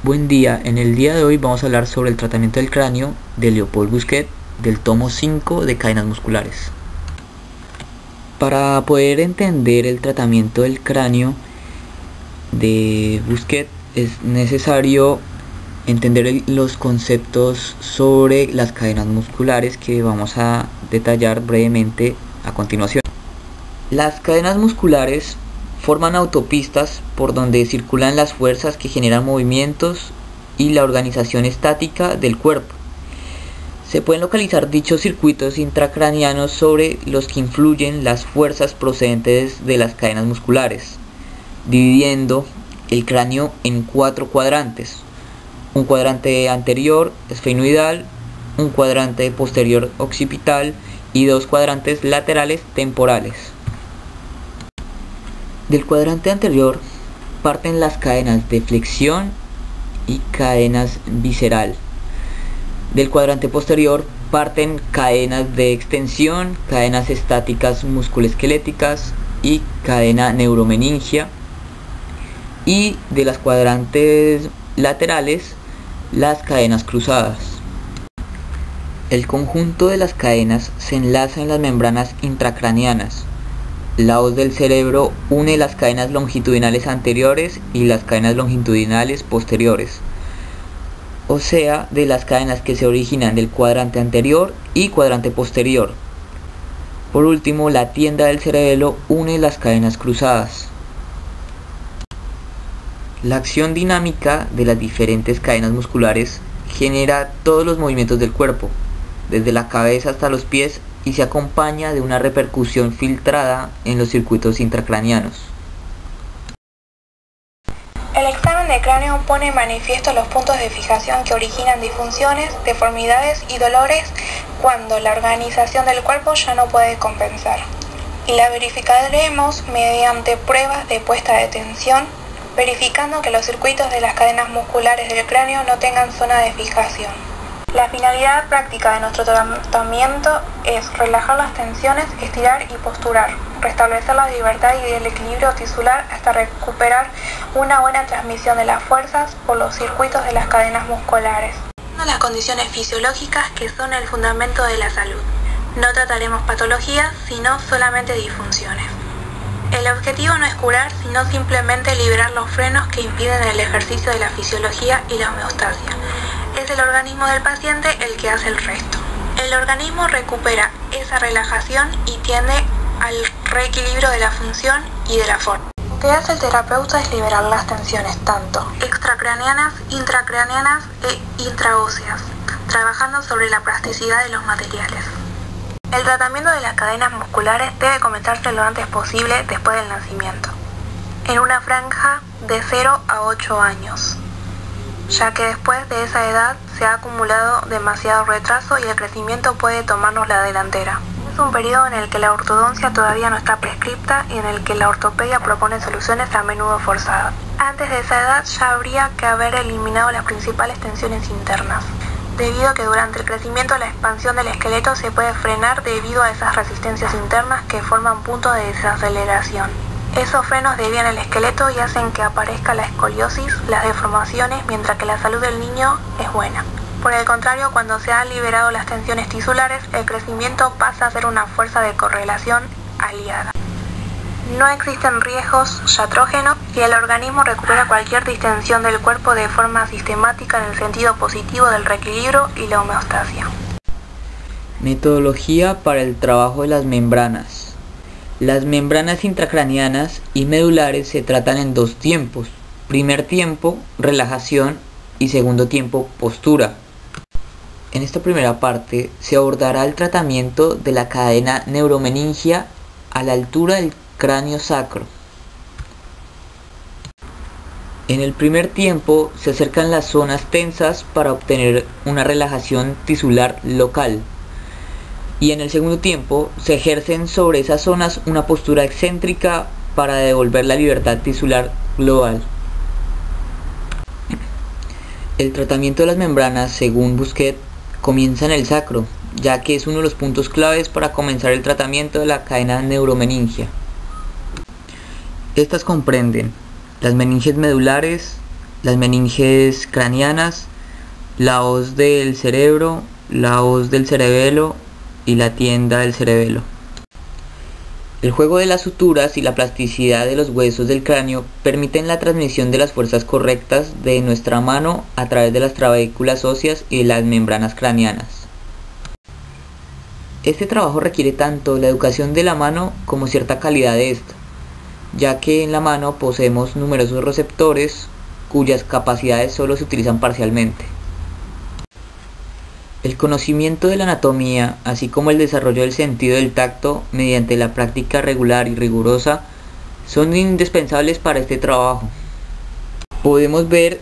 Buen día, en el día de hoy vamos a hablar sobre el tratamiento del cráneo de Leopold Busquet del tomo 5 de cadenas musculares. Para poder entender el tratamiento del cráneo de Busquet es necesario entender los conceptos sobre las cadenas musculares que vamos a detallar brevemente a continuación. Las cadenas musculares forman autopistas por donde circulan las fuerzas que generan movimientos y la organización estática del cuerpo. Se pueden localizar dichos circuitos intracranianos sobre los que influyen las fuerzas procedentes de las cadenas musculares, dividiendo el cráneo en 4 cuadrantes: un cuadrante anterior esfenoidal, un cuadrante posterior occipital y 2 cuadrantes laterales temporales. Del cuadrante anterior parten las cadenas de flexión y cadenas visceral. Del cuadrante posterior parten cadenas de extensión, cadenas estáticas musculoesqueléticas y cadena neuromeningia. Y de las cuadrantes laterales, las cadenas cruzadas. El conjunto de las cadenas se enlaza en las membranas intracraneanas. La hoz del cerebro une las cadenas longitudinales anteriores y las cadenas longitudinales posteriores, o sea, de las cadenas que se originan del cuadrante anterior y cuadrante posterior. Por último, la tienda del cerebelo une las cadenas cruzadas. La acción dinámica de las diferentes cadenas musculares genera todos los movimientos del cuerpo, desde la cabeza hasta los pies, y se acompaña de una repercusión filtrada en los circuitos intracraneanos. El examen de cráneo pone en manifiesto los puntos de fijación que originan disfunciones, deformidades y dolores cuando la organización del cuerpo ya no puede compensar. Y la verificaremos mediante pruebas de puesta de tensión, verificando que los circuitos de las cadenas musculares del cráneo no tengan zona de fijación. La finalidad práctica de nuestro tratamiento es relajar las tensiones, estirar y posturar, restablecer la libertad y el equilibrio tisular hasta recuperar una buena transmisión de las fuerzas por los circuitos de las cadenas musculares. Las condiciones fisiológicas que son el fundamento de la salud. No trataremos patologías, sino solamente disfunciones. El objetivo no es curar, sino simplemente liberar los frenos que impiden el ejercicio de la fisiología y la homeostasia. Es el organismo del paciente el que hace el resto. El organismo recupera esa relajación y tiende al reequilibrio de la función y de la forma. Lo que hace el terapeuta es liberar las tensiones tanto extracraneanas, intracraneanas e intraóseas, trabajando sobre la plasticidad de los materiales. El tratamiento de las cadenas musculares debe comenzarse lo antes posible después del nacimiento, en una franja de 0 a 8 años. Ya que después de esa edad se ha acumulado demasiado retraso y el crecimiento puede tomarnos la delantera. Es un periodo en el que la ortodoncia todavía no está prescripta y en el que la ortopedia propone soluciones a menudo forzadas. Antes de esa edad ya habría que haber eliminado las principales tensiones internas, debido a que durante el crecimiento la expansión del esqueleto se puede frenar debido a esas resistencias internas que forman puntos de desaceleración. Esos frenos desvían el esqueleto y hacen que aparezca la escoliosis, las deformaciones, mientras que la salud del niño es buena. Por el contrario, cuando se han liberado las tensiones tisulares, el crecimiento pasa a ser una fuerza de correlación aliada. No existen riesgos iatrógenos y el organismo recupera cualquier distensión del cuerpo de forma sistemática en el sentido positivo del reequilibrio y la homeostasia. Metodología para el trabajo de las membranas. Las membranas intracraneanas y medulares se tratan en 2 tiempos. Primer tiempo, relajación, y segundo tiempo, postura. En esta primera parte se abordará el tratamiento de la cadena neuromeningia a la altura del cráneo sacro. En el primer tiempo se acercan las zonas tensas para obtener una relajación tisular local. Y en el segundo tiempo se ejercen sobre esas zonas una postura excéntrica para devolver la libertad tisular global. El tratamiento de las membranas, según Busquet, comienza en el sacro, ya que es uno de los puntos claves para comenzar el tratamiento de la cadena neuromeningia. Estas comprenden las meninges medulares, las meninges craneanas, la hoz del cerebro, la hoz del cerebelo y la tienda del cerebelo. El juego de las suturas y la plasticidad de los huesos del cráneo permiten la transmisión de las fuerzas correctas de nuestra mano a través de las trabéculas óseas y de las membranas craneanas. Este trabajo requiere tanto la educación de la mano como cierta calidad de esta, ya que en la mano poseemos numerosos receptores cuyas capacidades solo se utilizan parcialmente. El conocimiento de la anatomía, así como el desarrollo del sentido del tacto mediante la práctica regular y rigurosa, son indispensables para este trabajo. Podemos ver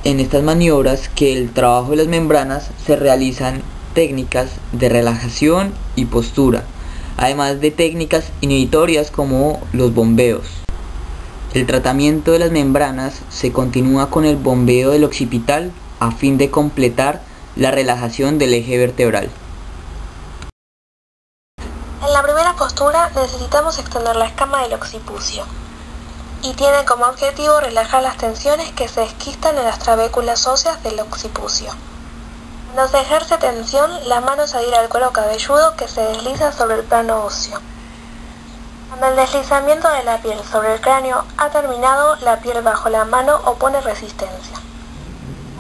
en estas maniobras que el trabajo de las membranas se realizan técnicas de relajación y postura, además de técnicas inhibitorias como los bombeos. El tratamiento de las membranas se continúa con el bombeo del occipital a fin de completar la relajación del eje vertebral. En la primera postura necesitamos extender la escama del occipucio y tiene como objetivo relajar las tensiones que se esquistan en las trabéculas óseas del occipucio. Cuando se ejerce tensión, las manos adhieren al cuero cabelludo que se desliza sobre el plano óseo. Cuando el deslizamiento de la piel sobre el cráneo ha terminado, la piel bajo la mano opone resistencia.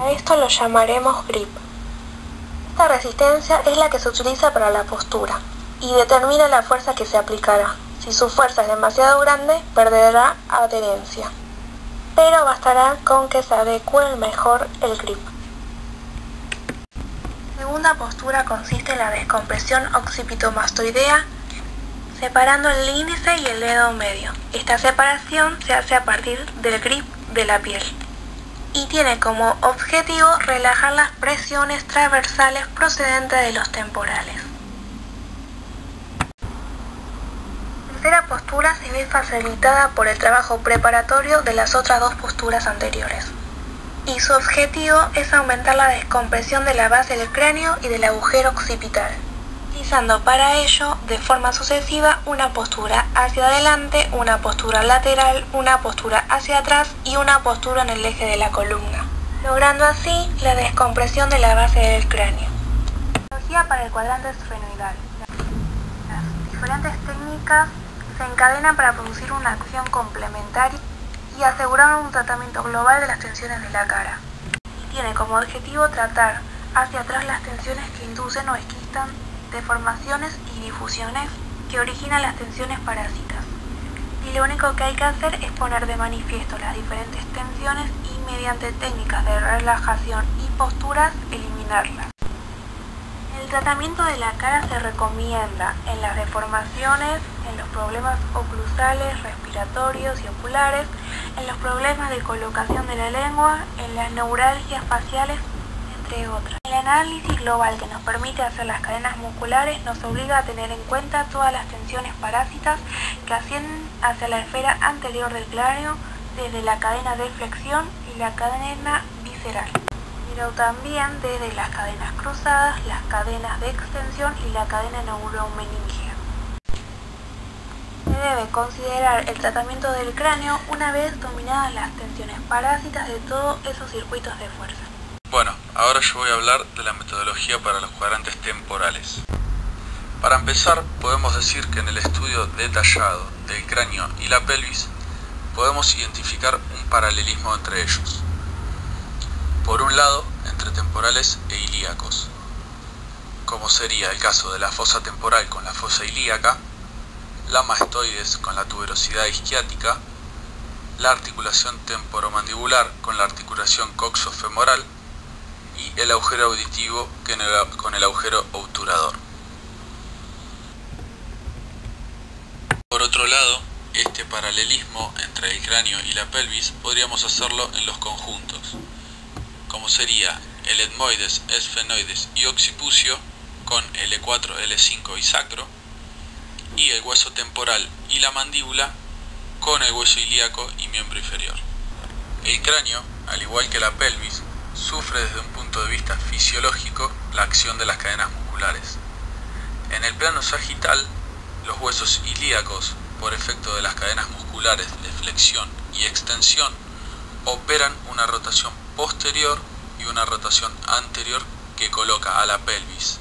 A esto lo llamaremos grip. Esta resistencia es la que se utiliza para la postura y determina la fuerza que se aplicará. Si su fuerza es demasiado grande, perderá adherencia, pero bastará con que se adecue mejor el grip. La segunda postura consiste en la descompresión occipitomastoidea, separando el índice y el dedo medio. Esta separación se hace a partir del grip de la piel y tiene como objetivo relajar las presiones transversales procedentes de los temporales. La tercera postura se ve facilitada por el trabajo preparatorio de las otras dos posturas anteriores, y su objetivo es aumentar la descompresión de la base del cráneo y del agujero occipital, utilizando para ello de forma sucesiva una postura hacia adelante, una postura lateral, una postura hacia atrás y una postura en el eje de la columna, logrando así la descompresión de la base del cráneo. Analogía para el cuadrante esfenoidal. Las diferentes técnicas se encadenan para producir una acción complementaria y asegurar un tratamiento global de las tensiones de la cara. Tiene como objetivo tratar hacia atrás las tensiones que inducen o esquistan deformaciones y difusiones que originan las tensiones parásitas. Y lo único que hay que hacer es poner de manifiesto las diferentes tensiones y mediante técnicas de relajación y posturas eliminarlas. El tratamiento de la cara se recomienda en las deformaciones, en los problemas oclusales, respiratorios y oculares, en los problemas de colocación de la lengua, en las neuralgias faciales, entre otras. El análisis global que nos permite hacer las cadenas musculares nos obliga a tener en cuenta todas las tensiones parásitas que ascienden hacia la esfera anterior del cráneo, desde la cadena de flexión y la cadena visceral, pero también desde las cadenas cruzadas, las cadenas de extensión y la cadena neuromeningea. Se debe considerar el tratamiento del cráneo una vez dominadas las tensiones parásitas de todos esos circuitos de fuerza. Bueno, ahora yo voy a hablar de la metodología para los cuadrantes temporales. Para empezar, podemos decir que en el estudio detallado del cráneo y la pelvis podemos identificar un paralelismo entre ellos. Por un lado, entre temporales e ilíacos, como sería el caso de la fosa temporal con la fosa ilíaca, la mastoides con la tuberosidad isquiática, la articulación temporomandibular con la articulación coxofemoral y el agujero auditivo con el agujero obturador. Por otro lado, este paralelismo entre el cráneo y la pelvis podríamos hacerlo en los conjuntos, como sería el etmoides, esfenoides y occipucio con L4, L5 y sacro, y el hueso temporal y la mandíbula con el hueso ilíaco y miembro inferior. El cráneo, al igual que la pelvis, sufre desde un punto de vista fisiológico la acción de las cadenas musculares. En el plano sagital, los huesos ilíacos, por efecto de las cadenas musculares de flexión y extensión, operan una rotación posterior y una rotación anterior que coloca a la pelvis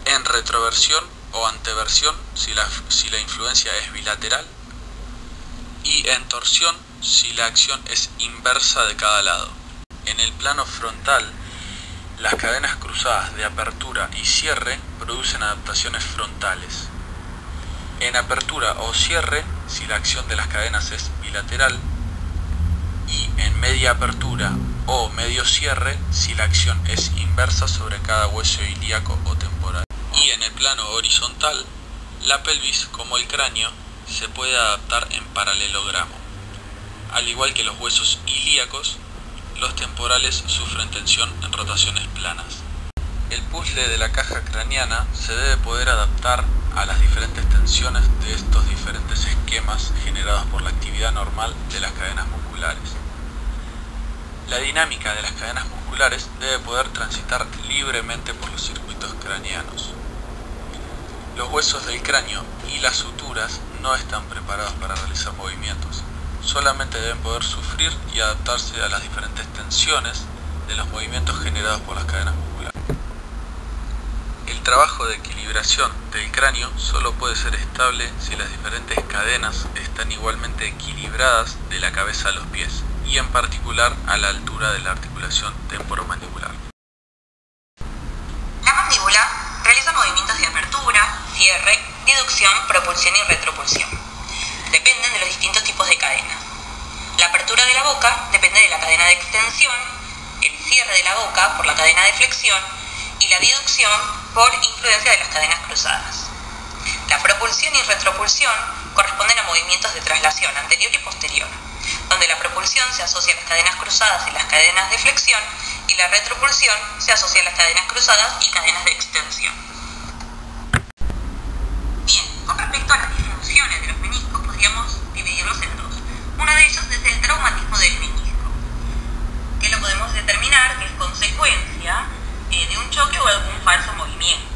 en retroversión o anteversión si la influencia es bilateral, y en torsión si la acción es inversa de cada lado. En el plano frontal, las cadenas cruzadas de apertura y cierre producen adaptaciones frontales. En apertura o cierre, si la acción de las cadenas es bilateral, y en media apertura o medio cierre, si la acción es inversa sobre cada hueso ilíaco o temporal. Y en el plano horizontal, la pelvis, como el cráneo, se puede adaptar en paralelogramo. Al igual que los huesos ilíacos, los temporales sufren tensión en rotaciones planas. El puzzle de la caja craneana se debe poder adaptar a las diferentes tensiones de estos diferentes esquemas generados por la actividad normal de las cadenas musculares. La dinámica de las cadenas musculares debe poder transitar libremente por los circuitos craneanos. Los huesos del cráneo y las suturas no están preparados para realizar movimientos. Solamente deben poder sufrir y adaptarse a las diferentes tensiones de los movimientos generados por las cadenas musculares. El trabajo de equilibración del cráneo solo puede ser estable si las diferentes cadenas están igualmente equilibradas de la cabeza a los pies, y en particular a la altura de la articulación temporomandibular. La mandíbula realiza movimientos de apertura, cierre, diducción, propulsión y retropulsión. Dependen de los distintos tipos de cadenas. La apertura de la boca depende de la cadena de extensión, el cierre de la boca por la cadena de flexión y la diducción por influencia de las cadenas cruzadas. La propulsión y retropulsión corresponden a movimientos de traslación anterior y posterior, donde la propulsión se asocia a las cadenas cruzadas y las cadenas de flexión, y la retropulsión se asocia a las cadenas cruzadas y cadenas de extensión. Bien, con respecto a las disfunciones de los meniscos, podríamos dividirlos en dos. Uno de ellos es el traumatismo del menisco, que lo podemos determinar que es consecuencia de un choque o algún falso movimiento.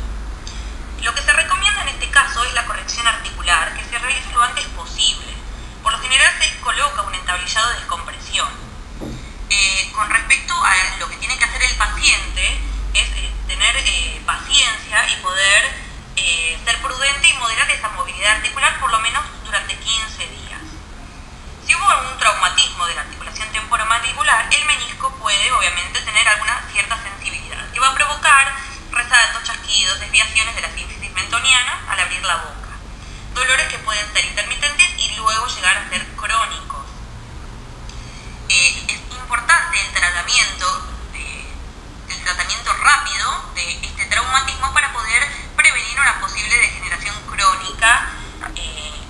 Lo que se recomienda en este caso es la corrección articular, que se realice lo antes posible. Por lo general se coloca un entablillado de descompresión. Con respecto a lo que tiene que hacer el paciente, es tener paciencia y poder ser prudente y moderar esa movilidad articular por lo menos durante 15 días. Si hubo algún traumatismo de la articulación temporomandibular, el menisco puede obviamente tener alguna cierta sensibilidad, que va a provocar resaltos, chasquidos, desviaciones de la sínfisis mentoniana al abrir la boca. Dolores que pueden ser intermitentes y luego llegar a ser crónicos. Es importante el tratamiento rápido de este traumatismo para poder prevenir una posible degeneración crónica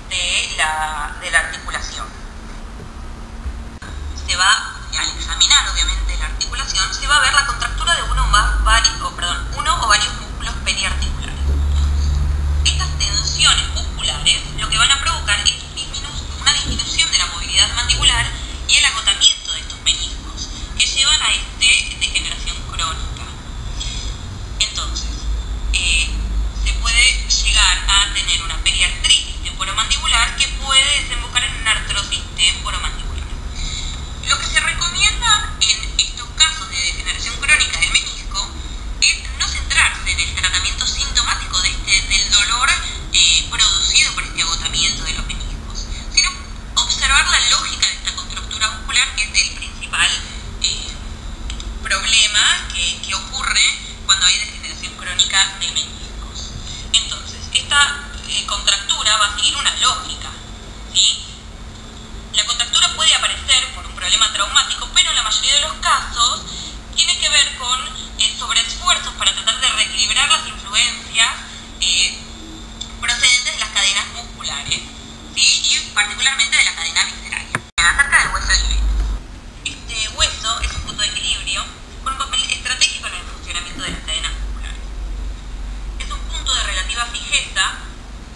de la articulación. Al examinar obviamente la articulación, se va a ver la contractura de uno o varios músculos periarticulares. Estas tensiones musculares lo que van a provocar es una disminución de la movilidad mandibular y el agotamiento de estos meniscos, que llevan a degeneración crónica. Entonces, se puede llegar a tener una periartritis temporomandibular que puede desembocar en una artrosis temporomandibular. Lo que se recomienda en estos casos de degeneración crónica del menisco es no centrarse en el tratamiento sintomático del dolor producido por este agotamiento de los meniscos, sino observar la lógica de esta contractura muscular, que es el principal problema que ocurre cuando hay degeneración crónica de meniscos. Entonces, esta contractura va a seguir una lógica, ¿sí? La contractura puede aparecer por un problema traumático, pero en la mayoría de los casos tiene que ver con sobreesfuerzos para tratar de reequilibrar las influencias procedentes de las cadenas musculares, ¿sí? Y particularmente de la cadena visceral. Acerca del hueso ilioides. Este hueso es un punto de equilibrio con un papel estratégico en el funcionamiento de las cadenas musculares. Es un punto de relativa fijeza,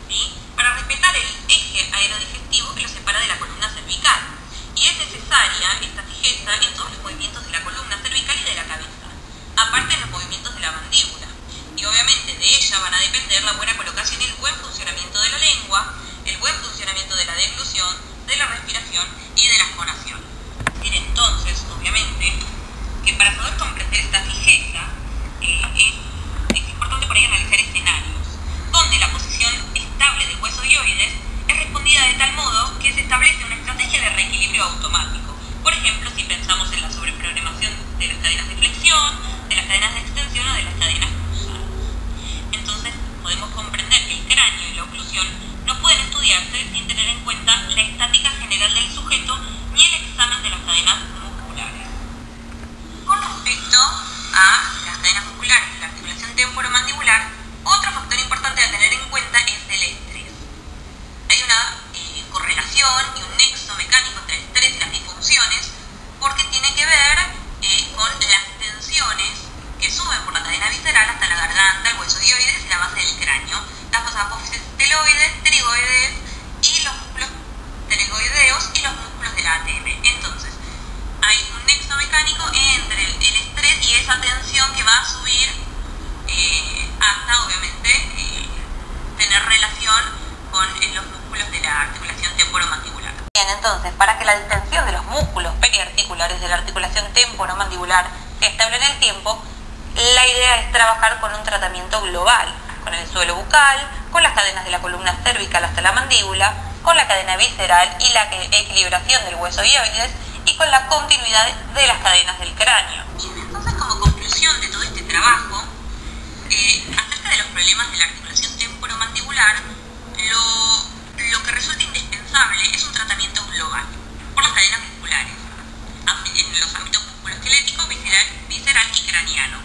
¿sí?, para respetar el eje aerodigestivo que lo separa de la columna cervical. Y es necesaria esta fijeza en todos los movimientos de la columna cervical y de la cabeza, aparte de los movimientos de la mandíbula. Y obviamente de ella van a depender la buena colocación y el buen funcionamiento de la lengua, el buen funcionamiento de la deglución, de la respiración y de la fonación. respecto a las cadenas musculares de la articulación temporomandibular, otro factor importante a tener en cuenta es el estrés. Hay una correlación y un nexo mecánico entre el estrés y las disfunciones, porque tiene que ver con las tensiones que suben por la cadena visceral hasta la garganta, el hueso dioides y la base del cráneo, las apófisis teloides, pterigoides y los músculos pterygoideos y los músculos de la ATM. Entonces, hay un nexo mecánico entre el estrés y esa tensión que va a subir hasta, obviamente, tener relación con los músculos de la articulación temporomandibular. Bien, entonces, para que la distensión de los músculos periarticulares de la articulación temporomandibular se estable en el tiempo, la idea es trabajar con un tratamiento global, con el suelo bucal, con las cadenas de la columna cervical hasta la mandíbula, con la cadena visceral y la equilibración del hueso dioides y con la continuidad de las cadenas del cráneo. Entonces, como conclusión de todo este trabajo, acerca de los problemas de la articulación temporomandibular, lo que resulta indispensable es un tratamiento global por las cadenas musculares, en los ámbitos musculoesquelético, visceral y craniano.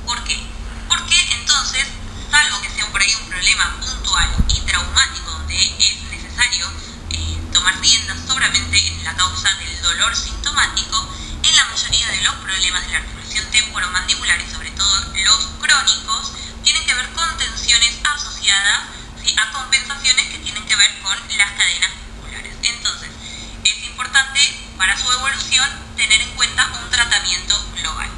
¿Por qué? Porque entonces, salvo que sea por ahí un problema puntual y traumático donde es necesario tomar riendas solamente en la causa del dolor sintomático, en la mayoría de los problemas de la articulación temporomandibular y sobre todo los crónicos, tienen que ver con tensiones asociadas, ¿sí?, a compensaciones que tienen que ver con las cadenas musculares. Entonces, es importante para su evolución tener en cuenta un tratamiento global.